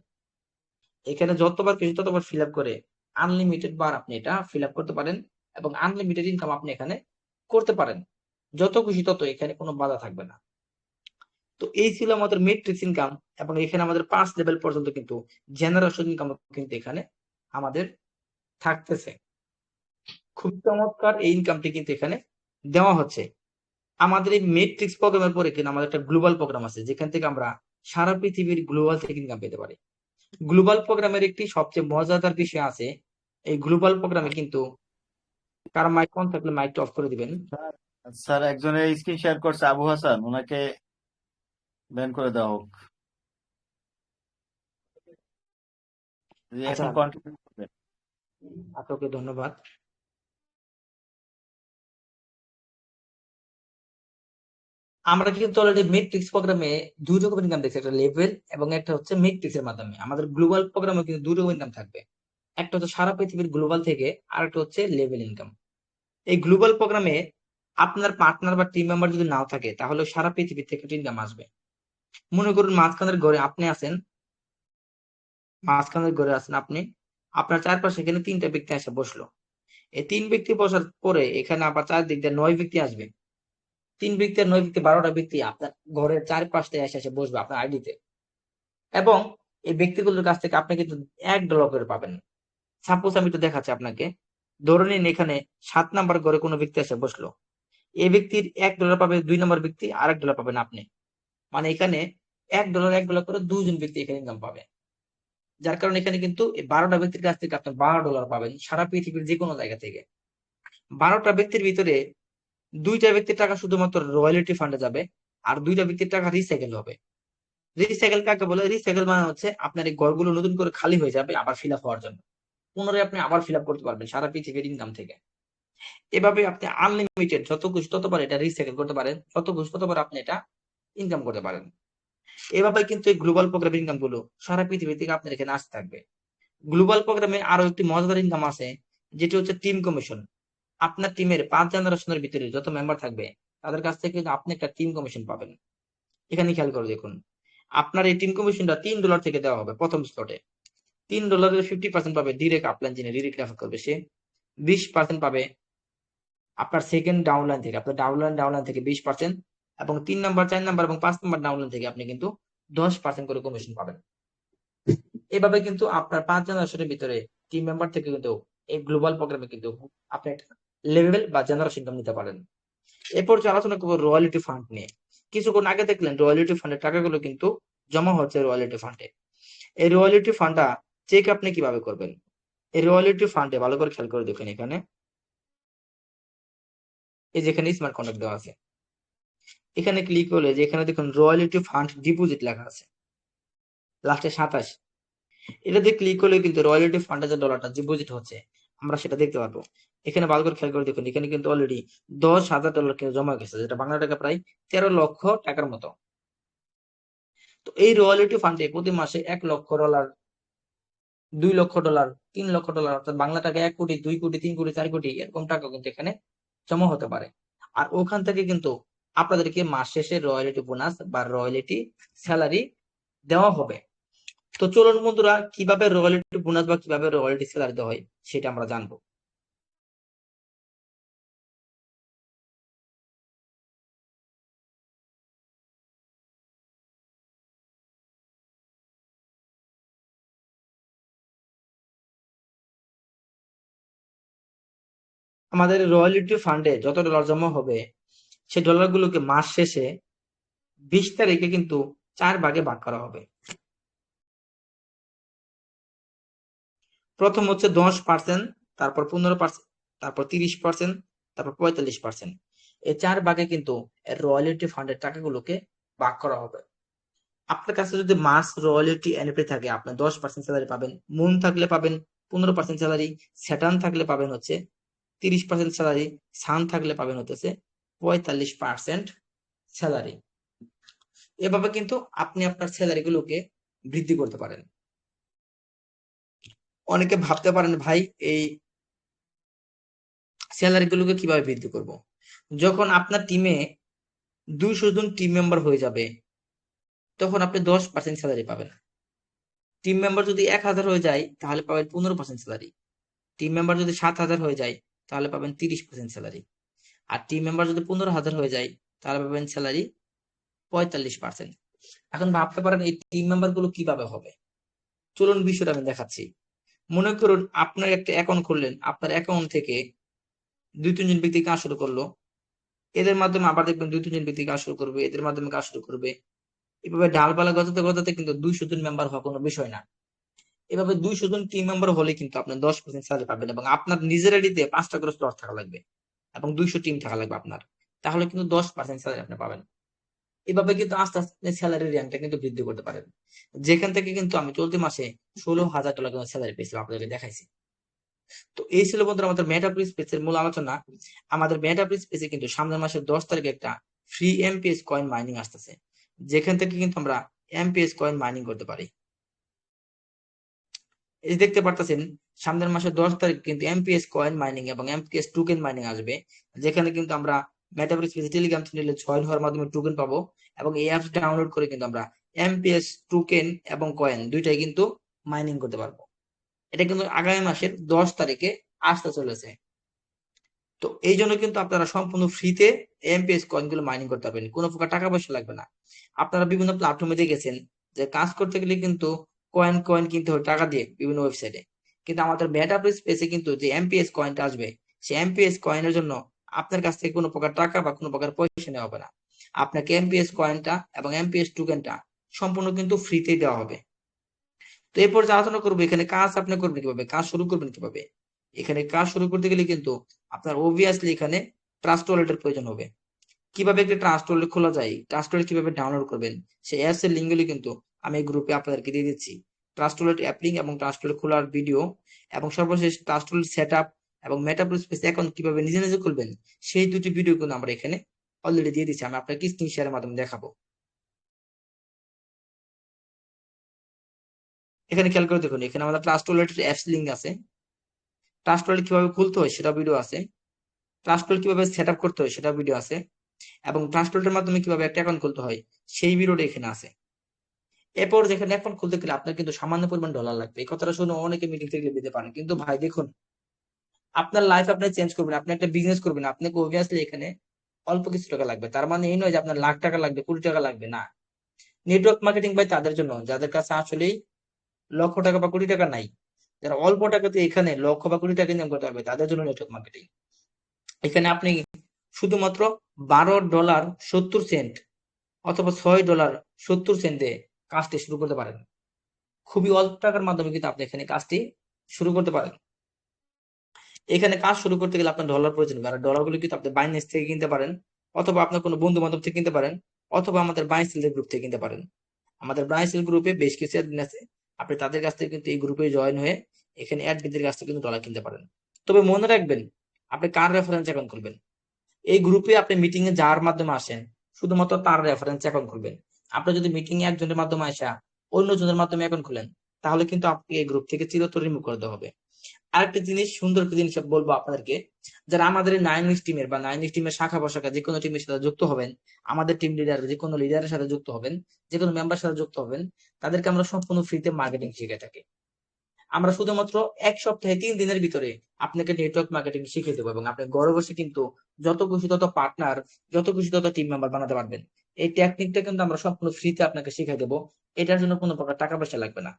এখানে যতবার খুশি ততবার ফিল আপ করে আনলিমিটেড বার আপনি এটা ফিল আপ করতে পারেন, এবং আনলিমিটেড ইনকাম আপনি এখানে করতে পারেন। যত খুশি তত, এখানে কোনো বাধা থাকবে না। তো এই ছিল আমাদের মেট্রিক্স ইনকাম, এবং এখানে আমাদের 5 লেভেল পর্যন্ত কিন্তু জেনারেশন ইনকাম কিন্তু এখানে আমাদের থাকতেছে। খুব চমৎকার এই ইনকামটি কিন্তু এখানে দেওয়া হচ্ছে। আমাদের এই মেট্রিক্স প্রোগ্রামের পরে কিন্তু আমাদের একটা গ্লোবাল প্রোগ্রাম আছে, যেখান থেকে আমরা সারা পৃথিবীর গ্লোবাল থেকে ইনকাম পেতে পারি। গ্লোবাল প্রোগ্রামের একটি সবচেয়ে মজাদার বিষয় আছে। এই গ্লোবাল প্রোগ্রামে কিন্তু, কারো মাইক অন থাকলে মাইকটা অফ করে দিবেন। স্যার একজনের স্ক্রিন শেয়ার করছে, আবু হাসান, ওনাকে ব্যান করে দেওয়া হোক। আচ্ছা, এখন কন্টিনিউ করবেন। আপনাকে ধন্যবাদ। আমরা কিন্তু অলরেডি মেট্রিক্স প্রোগ্রামে 2 রকমের ইনকাম দেখছি, একটা লেভেল এবং একটা হচ্ছে মেট্রিক্স এর মাধ্যমে। আমাদের গ্লোবাল প্রোগ্রামে কিন্তু 2 রকমের ইনকাম থাকবে, একটা হচ্ছে সারা পৃথিবীর গ্লোবাল থেকে, আর একটা হচ্ছে লেভেল ইনকাম। এই গ্লোবাল প্রোগ্রামে আপনার পার্টনার বা টিম মেম্বার যদি নাও থাকে, তাহলে সারা পৃথিবী থেকে ইনকাম আসবে। মনে করুন মাঝখানের ঘরে আপনি আছেন, আপনি, আপনার চারপাশে এখানে 3টা ব্যক্তি এসে বসলো। এই 3 ব্যক্তি বসার পরে এখানে আবার চারদিক দিয়ে 9 ব্যক্তি আসবে। 3 ব্যক্তি আর 9 ব্যক্তি 12টা ব্যক্তি আপনার ঘরের চারপাশে এসে বসবে আপনার আইডিতে, এবং এই ব্যক্তিগুলোর কাছ থেকে আপনি কিন্তু $1 করে পাবেন। সাপোজ আমি একটু দেখাচ্ছি আপনাকে। ধরে নিন এখানে 7 নাম্বার ঘরে কোনো ব্যক্তি এসে বসলো, এই ব্যক্তির $1 পাবে 2 নম্বর ব্যক্তি, আর $1 পাবেন আপনি। মানে এখানে $1 করে 2 জন ব্যক্তি এখানে ইনকাম পাবে। যার কারণে এখানে কিন্তু এই 12টা ব্যক্তির কাছ থেকে আপনি $12 পাবেন সারা পৃথিবীর যে কোনো জায়গা থেকে। 12টা ব্যক্তির ভিতরে 2টা ব্যক্তির টাকা শুধুমাত্র রয়্যালিটি ফান্ডে যাবে, আর 2টা ব্যক্তির টাকা রিসাইকেল হবে। রিসাইকেল কাকে বলে? রিসাইকেল মানে হচ্ছে আপনার এই ঘরগুলো নতুন করে খালি হয়ে যাবে আবার ফিল আপ হওয়ার জন্য, পুনরায় আপনি আবার ফিল আপ করতে পারবেন সারা পৃথিবীর ইনকাম থেকে। এভাবে আপনি আনলিমিটেড যত খুশি ততবার এটা রিসাইকেল করতে পারেন, যত খুশি ততবার আপনি এটা ইনকাম করতে পারেন। এভাবে কিন্তু এই গ্লোবাল প্রোগ্রাম ইনকাম গুলো সারা পৃথিবী থেকে আপনার এখানে আসতে থাকবে। গ্লোবাল প্রোগ্রামে আরো একটি মজাদার ইনকাম আছে, যেটি হচ্ছে টিম কমিশন। আপনার টিমের 5 জেনারেশনের ভিতরে যত মেম্বার থাকবে তাদের কাছ থেকে কিন্তু আপনি একটা টিম কমিশন পাবেন। এখানে খেয়াল করে দেখুন, আপনার এই টিম কমিশনটা $3 থেকে দেওয়া হবে প্রথম স্লটে। $3 50% পাবে ডিরেক্ট আপলাইন যিনি ডিরেক্ট রেফার করবে সে, 20% পাবে আপনার সেকেন্ড ডাউনলাইন থেকে, আপনার ডাউনলাইন থেকে 20%, এবং 3 নাম্বার 4 নাম্বার এবং 5 নাম্বার ডাউনলাইন থেকে আপনি কিন্তু 10% করে কমিশন পাবেন। এভাবে কিন্তু আপনার 5 জেনারেশনের ভিতরে টিম মেম্বার থেকে কিন্তু এই গ্লোবাল প্রোগ্রামে কিন্তু আপনি একটা লেভেল বা জেনারেশন ইনকাম নিতে পারেন। এরপর আলোচনা করবো রয়্যালিটি ফান্ড নিয়ে। কিছুক্ষণ আগে দেখলেন রয়্যালিটি ফান্ডের টাকাগুলো কিন্তু জমা হচ্ছে রয়্যালিটি ফান্ডে। এই রয়্যালিটি ফান্ডটা চেক আপনি কিভাবে করবেন? এই রয়্যালিটি ফান্ডে ভালো করে খেয়াল করে দেখেন, এখানে এই যেখানে স্মার্ট কন্ট্রাক্ট দেওয়া আছে, এখানে ক্লিক করলে যে এখানে দেখুন রয়্যালিটি ফান্ড ডিপোজিট লেখা আছে লাস্টে 27, এটাতে ক্লিক করলে কিন্তু রয়্যালিটি ফান্ডে যে ডলারটা ডিপোজিট হচ্ছে আমরা সেটা দেখতে পারবো। এখানে ভালো করে খেয়াল করে দেখুন, এখানে কিন্তু অলরেডি $10,000 কিন্তু জমা গেছে, যেটা বাংলা টাকা প্রায় 13 লক্ষ টাকার মতো। তো এই রয়্যালিটি ফান্ডে প্রতি মাসে $1,00,000, $2,00,000, $3,00,000, অর্থাৎ বাংলা টাকা 1 কোটি, 2 কোটি, 3 কোটি, 4 কোটি এরকম টাকা কিন্তু এখানে জমা হতে পারে। আর ওখান থেকে কিন্তু আপনাদেরকে মাস শেষে রয়্যালিটি বোনাস বা রয়্যালিটি স্যালারি দেওয়া হবে। তো চলুন বন্ধুরা, কিভাবে রয়্যালিটি বোনাস বা কিভাবে রয়্যালিটি স্যালারি দেওয়া হয় সেটা আমরা জানবো। আমাদের রয়্যালিটি ফান্ডে যত ডলার জমা হবে সেই ডলারগুলোকে মাস শেষে 20 তারিখে কিন্তু 4 ভাগে ভাগ করা হবে। প্রথম হচ্ছে 10%, তারপর 15%, তারপর 30%, তারপর 45%। এই 4 ভাগে কিন্তু রয়্যালিটি ফান্ডের টাকাগুলোকে ভাগ করা হবে। আপনার কাছে যদি মাস রয়্যালিটি এনএফটি থাকে আপনি 10% স্যালারি পাবেন, মুন থাকলে পাবেন 15% স্যালারি, স্যাটার্ন থাকলে পাবেন হচ্ছে 30% স্যালারি, সান থাকলে পাবেন হচ্ছে 45% স্যালারি। এভাবে কিন্তু আপনি আপনার স্যালারি গুলোকে বৃদ্ধি করতে পারেন। অনেকে ভাবতে পারেন ভাই এই স্যালারি গুলোকে কিভাবে বৃদ্ধি করব? যখন আপনার টিমে 200 জন টিম মেম্বার হয়ে যাবে তখন আপনি 10% স্যালারি পাবেন। টিম মেম্বার যদি 1000 হয়ে যায় তাহলে পাবেন 15% স্যালারি। টিম মেম্বার যদি 7000 হয়ে যায় তাহলে পাবেন 30% স্যালারি। আর টিম মেম্বার যদি 15000 হয়ে যায় তাহলে পাবেন স্যালারি 45%। এখন ভাবতে পারেন এই টিম মেম্বার গুলো কিভাবে হবে? চলুন বিষয়টা আমি দেখাচ্ছি। মনে করুন আপনার একটা অ্যাকাউন্ট খুললেন, আপনার অ্যাকাউন্ট থেকে 2-3 জন ব্যক্তি কাজ শুরু করলো, এদের মাধ্যমে আবার দেখবেন 2-3 জন ব্যক্তি কাজ শুরু করবে, এদের মাধ্যমে কাজ শুরু করবে। এভাবে ডালপালা গজাতে গজাতে কিন্তু 200 জন মেম্বার হওয়া কোনো বিষয় না। এভাবে 200 জন টিম মেম্বার হলে কিন্তু আপনি 10% স্যালারি পাবেন, এবং আপনার নিজের আইডিতে 5টা করে স্লট থাকা লাগবে এবং 200 টিম থাকা লাগবে আপনার, তাহলে কিন্তু 10% স্যালারি আপনি পাবেন। এভাবে কিন্তু আস্তে আস্তে স্যালারি র্যাঙ্কটা কিন্তু বৃদ্ধি করতে পারেন, যেখান থেকে কিন্তু আমি চলতি মাসে $16,000 কিন্তু স্যালারি পেয়েছিলাম, আপনাদেরকে দেখাইছি। তো এই ছিল বন্ধুরা আমাদের মেটাপ্রি স্পেসের মূল আলোচনা। আমাদের মেটাপ্রি স্পেসে কিন্তু সামনের মাসের 10 তারিখে একটা ফ্রি এমপিএস কয়েন মাইনিং আসতেছে, যেখান থেকে কিন্তু আমরা এমপিএস কয়েন মাইনিং করতে পারি। এই দেখতে পারতেছেন সামনের মাসের 10 তারিখ কিন্তু এমপিএস কয়েন মাইনিং এবং এমপিএস টোকেন মাইনিং আসবে, যেখানে কিন্তু আমরা মেটাপ্রি স্পেস টেলিগ্রাম চ্যানেলে জয়েন হওয়ার মাধ্যমে টোকেন পাবো, এবং এই অ্যাপস ডাউনলোড করে কিন্তু আমরা এমপিএস টোকেন এবং কয়েন দুইটাই কিন্তু মাইনিং করতে পারবো। এটা কিন্তু আগামী মাসের 10 তারিখে আসতে চলেছে। তো এই জন্য কিন্তু আপনারা সম্পূর্ণ ফ্রিতে এমপিএস কয়েনগুলো মাইনিং করতে পারবেন, কোনো প্রকার টাকা পয়সা লাগবে না। আপনারা বিভিন্ন প্ল্যাটফর্মে দেখেছেন যে কাজ করতে গেলে কিন্তু কয়েন কয়েন কিনতে হয় টাকা দিয়ে বিভিন্ন ওয়েবসাইটে, কিন্তু আমাদের মেটাপ্রিস স্পেসে কিন্তু যে এমপিএস কয়েনটা আসবে, সেই এমপিএস কয়েনের জন্য আপনার কাছ থেকে কোনো প্রকার টাকা বা কোনো প্রকার পয়সা নেওয়া হবে না। আপনাকে এমপিএস কয়েনটা এবং এমপিএস টোকেনটা সম্পূর্ণ কিন্তু ফ্রিতেই দেওয়া হবে। তো এরপর যে আলোচনা করবো এখানে কাজ আপনি করবেন কিভাবে, কাজ শুরু করবেন কিভাবে। এখানে কাজ শুরু করতে গেলে কিন্তু আপনার অবভিয়াসলি এখানে ট্রাস্ট ওয়ালেটের প্রয়োজন হবে। কিভাবে একটা ট্রাস্ট ওয়ালেট খোলা যায়, ট্রাস্ট ওয়ালেট কিভাবে ডাউনলোড করবেন, সেই অ্যাপস এর লিঙ্কগুলি কিন্তু আমি এই গ্রুপে আপনাদেরকে দিয়ে দিচ্ছি। ট্রাস্ট ওয়ালেট অ্যাপ লিঙ্ক এবং ট্রাস্ট ওয়ালেট খোলার ভিডিও এবং সর্বশেষ ট্রাস্ট ওয়ালেট সেটআপ এবং মেটাপ্রো স্পেস অ্যাকাউন্ট কিভাবে নিজে নিজে খুলবেন, সেই দুটি ভিডিও কিন্তু আমরা এখানে অলরেডি দিয়ে দিচ্ছি। আমি আপনাকে স্ক্রিন শেয়ারের মাধ্যমে দেখাবো। এখানে খেয়াল করে দেখুন, এখানে আমাদের ট্রাস্ট ওয়ালেটের অ্যাপস লিঙ্ক আছে, ট্রাস্ট ওয়ালেট কিভাবে খুলতে হয় সেটা ভিডিও আছে, ট্রাস্ট ওয়ালেট কিভাবে সেট আপ করতে হয় সেটা ভিডিও আছে, এবং ট্রাস্ট ওয়ালেটের মাধ্যমে কিভাবে একটা অ্যাকাউন্ট খুলতে হয় সেই ভিডিওটা এখানে আছে। এরপর যেখানে অ্যাকাউন্ট খুলতে গেলে আপনার কিন্তু সামান্য পরিমাণ ডলার লাগবে। এই কথাটা শুনে অনেকে মিটিং থেকে দিতে পারেন, কিন্তু ভাই দেখুন, আপনার লাইফ আপনি চেঞ্জ করবেন, আপনি একটা বিজনেস করবেন, আপনাকে অবভিয়াসলি এখানে অল্প কিছু টাকা লাগবে। তার মানে এই নয় যে আপনার লাখ টাকা লাগবে, কোটি টাকা লাগবে না। নেটওয়ার্ক মার্কেটিং ভাই তাদের জন্য যাদের কাছে আসলেই লক্ষ টাকা বা কোটি টাকা নাই, যারা অল্প টাকাতে এখানে লক্ষ বা কোটি টাকা ইনকাম করতে পারবে, তাদের জন্য নেটওয়ার্ক মার্কেটিং। এখানে আপনি শুধুমাত্র $12.70 অথবা $6.70 কাজটি শুরু করতে পারেন। খুবই অল্প টাকার মাধ্যমে কিন্তু আপনি এখানে কাজটি শুরু করতে পারেন। এখানে কাজ শুরু করতে গেলে আপনার ডলার প্রয়োজন হবে, আর ডলারগুলো কিন্তু আপনি বাইন্যান্স থেকে কিনতে পারেন, অথবা আপনার কোনো বন্ধু বান্ধব থেকে কিনতে পারেন, অথবা আমাদের বাইন্যান্স গ্রুপ থেকে কিনতে পারেন। আমাদের বাইন্যান্স গ্রুপে বেশ কিছু অ্যাডমিন আছে, আপনি তাদের কাছ থেকে কিন্তু এই গ্রুপে জয়েন হয়ে এখানে অ্যাডমিনদের কাছ থেকে কিন্তু ডলার কিনতে পারেন। তবে মনে রাখবেন, আপনি কার রেফারেন্স অ্যাকাউন্ট করবেন। এই গ্রুপে আপনি মিটিং এ যার মাধ্যমে আসেন শুধুমাত্র তার রেফারেন্স অ্যাকাউন্ট খুলবেন। আপনি যদি মিটিং এ একজনের মাধ্যমে আসা অন্যজনের মাধ্যমে অ্যাকাউন্ট খুলেন, তাহলে কিন্তু আপনি এই গ্রুপ থেকে চিরতরে রিমুভ করে দেওয়া হবে। আরেকটা জিনিস, সুন্দর একটা জিনিস বলবো আপনাদেরকে, যারা আমাদের এই 9 টিমের বা 9 টিমের শাখা প্রশাখা যে কোনো টিমের সাথে যুক্ত হবেন, আমাদের টিম লিডার যে কোনো লিডারের সাথে যুক্ত হবেন, যে কোনো মেম্বার সাথে যুক্ত হবেন, তাদেরকে আমরা সম্পূর্ণ ফ্রিতে মার্কেটিং শিখে থাকি। আমরা শুধুমাত্র 1 সপ্তাহে 3 দিনের ভিতরে আপনাকে নেটওয়ার্ক মার্কেটিং শিখিয়ে দেবো, এবং আপনি ঘরে বসে কিন্তু যত খুশি তত পার্টনার, যত খুশি তত টিম মেম্বার বানাতে পারবেন। এই টেকনিকটা কিন্তু আমরা সম্পূর্ণ ফ্রিতে আপনাকে শিখিয়ে দেবো। এটার জন্য কোনো প্রকার টাকা পয়সা লাগবে না।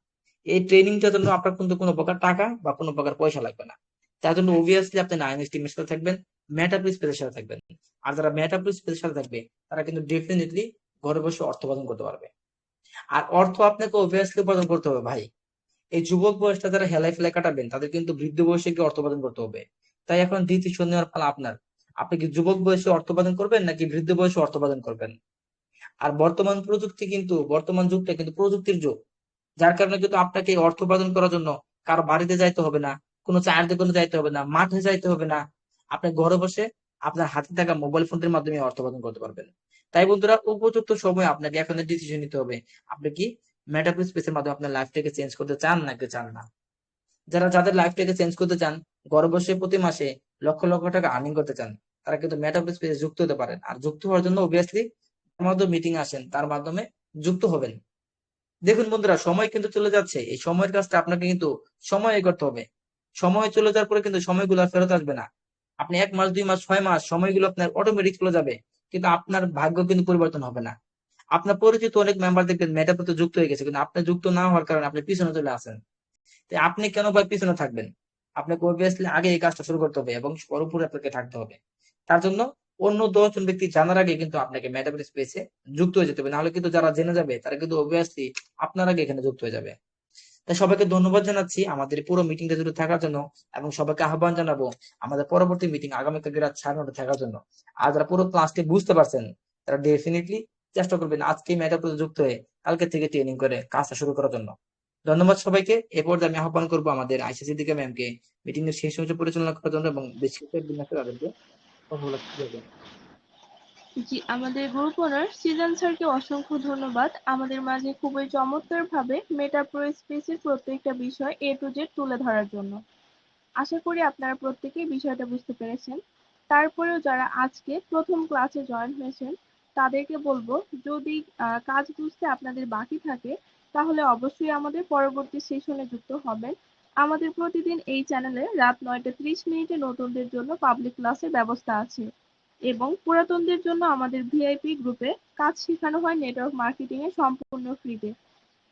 এই ট্রেনিংটার জন্য আপনার কিন্তু কোনো প্রকার টাকা বা কোনো প্রকার পয়সা লাগবে না। তার জন্য অবভিয়াসলি আপনি 9 টিমের সাথে থাকবেন, মেটাপ্রি স্পেসের সাথে থাকবেন। আর যারা মেটাপ্রি স্পেসের সাথে থাকবে, তারা কিন্তু ডেফিনেটলি ঘরে বসে অর্থ উপার্জন করতে পারবে। আর অর্থ আপনাকে অবভিয়াসলি উপার্জন করতে হবে ভাই। এই যুবক বয়সটা যারা হেলায় ফেলায় কাটাবেন, তাদের কিন্তু বৃদ্ধ বয়সে গিয়ে অর্থ উপার্জন করতে হবে। তাই এখন ডিসিশন নেওয়ার পালা আপনার। আপনি কি যুবক বয়সে অর্থ উপার্জন করবেন নাকি বৃদ্ধ বয়সে অর্থ উপার্জন করবেন? আর বর্তমান প্রযুক্তি কিন্তু, বর্তমান যুগটা কিন্তু প্রযুক্তির যুগ, যার কারণে কিন্তু আপনাকে এই অর্থ উপার্জন করার জন্য কারো বাড়িতে যাইতে হবে না, কোনো চায়ের দোকানে যাইতে হবে না, মাঠে যাইতে হবে না। আপনি ঘরে বসে আপনার হাতে থাকা মোবাইল ফোনের মাধ্যমে অর্থ উপার্জন করতে পারবেন। তাই বন্ধুরা, উপযুক্ত সময় আপনাকে এখন ডিসিশন নিতে হবে, আপনি কি মেটাফিজিক্স স্পেসের মাধ্যমে আপনার লাইফটাকে চেঞ্জ করতে চান নাকি চান না। যাদের লাইফটাকে চেঞ্জ করতে চান, ঘরে বসে প্রতি মাসে লক্ষ লক্ষ টাকা আর্নিং করতে চান, তারা কিন্তু মেটাফিজিক্স স্পেসে যুক্ত হতে পারেন। আর যুক্ত হওয়ার জন্য অবভিয়াসলি মাধ্যমে মিটিং আসেন, তার মাধ্যমে যুক্ত হবেন। দেখুন বন্ধুরা, সময় কিন্তু চলে যাচ্ছে, এই সময়ের কাজটা আপনাকে কিন্তু সময়ে করতে হবে। সময় চলে যাওয়ার পরে কিন্তু সময়গুলো আর ফেরত আসবে না। আপনি 1 মাস 2 মাস 6 মাস সময়গুলো আপনার অটোমেটিক চলে যাবে, কিন্তু আপনার ভাগ্য কিন্তু পরিবর্তন হবে না। আপনার পরিচিত অনেক মেম্বার দেখবেন মেটাপ্রোতে যুক্ত হয়ে গেছে, কিন্তু আপনি যুক্ত না হওয়ার কারণে আপনি পিছনে চলে আসেন। তাই আপনি কেন ভাই পিছনে থাকবেন? আপনাকে অবভিয়াসলি আগে এই কাজটা শুরু করতে হবে এবং পুরোপুরি আপনাকে থাকতে হবে। তার জন্য অন্য 10 জন ব্যক্তি জানার আগে কিন্তু আপনাকে মেটাভার্স স্পেসে যুক্ত হয়ে যেতে হবে, নাহলে কিন্তু যারা জেনে যাবে তারা কিন্তু অবভিয়াসলি আপনার আগে এখানে যুক্ত হয়ে যাবে। তাই সবাইকে ধন্যবাদ জানাচ্ছি আমাদের পুরো মিটিংটা জুড়ে থাকার জন্য, এবং সবাইকে আহ্বান জানাবো আমাদের পরবর্তী মিটিং আগামীকাল রাত 9:30 থাকার জন্য। আর যারা পুরো ক্লাসটি বুঝতে পারছেন, তারা ডেফিনেটলি চেষ্টা করবেন আজকে মেটাভার্সে যুক্ত হয়ে কালকে থেকে ট্রেনিং করে কাজটা শুরু করার জন্য। ধন্যবাদ সবাইকে। এরপর আমি আহ্বান করবো আমাদের আইসি সিদ্দিকা ম্যামকে মিটিং এর শেষ হতে পরিচালনা করার জন্য, এবং বেশ কিছু বিন্যাসে তাদেরকে কথা বলার সুযোগ দেন। জি, আমাদের গ্রুপ ওনার সিজন স্যারকে অসংখ্য ধন্যবাদ আমাদের মাঝে খুবই চমৎকারভাবে মেটাপ্রো স্পেসের প্রত্যেকটা বিষয় A to Z তুলে ধরার জন্য। আশা করি আপনারা প্রত্যেকেই বিষয়টা বুঝতে পেরেছেন। তারপরেও যারা আজকে প্রথম ক্লাসে জয়েন হয়েছেন, তাদেরকে বলবো, যদি কাজ বুঝতে আপনাদের বাকি থাকে, তাহলে অবশ্যই আমাদের পরবর্তী সেশনে যুক্ত হবেন। আমাদের প্রতিদিন এই চ্যানেলে রাত ৯টা ৩০ মিনিটে নতুনদের জন্য পাবলিক ক্লাসের ব্যবস্থা আছে এবং পুরাতনদের জন্য আমাদের ভিআইপি গ্রুপে কাজ শেখানো হয় নেটওয়ার্ক মার্কেটিং এ সম্পূর্ণ ফ্রিতে।